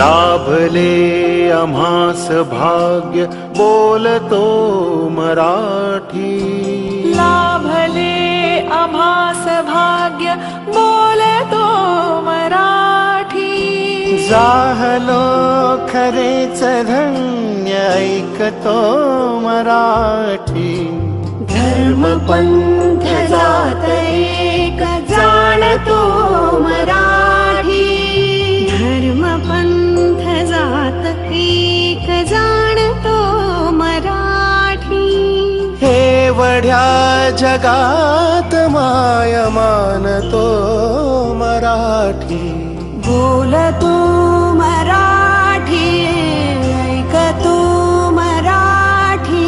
लाभले आम्हास भाग्य बोलतो मराठी. लाभले आम्हास भाग्य बोलतो मराठी. जाहलो खरेच धन्य ऐकतो मराठी. धर्म पंथ जात एक जाणतो मराठी. धर्म पंथ जात एक जाणतो मराठी. एवढ्या जगात माय मानतो मराठी. बोलतो मराठी, ऐकतो मराठी.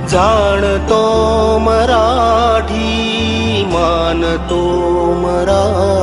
जाणतो मराठी, मानतो मराठी.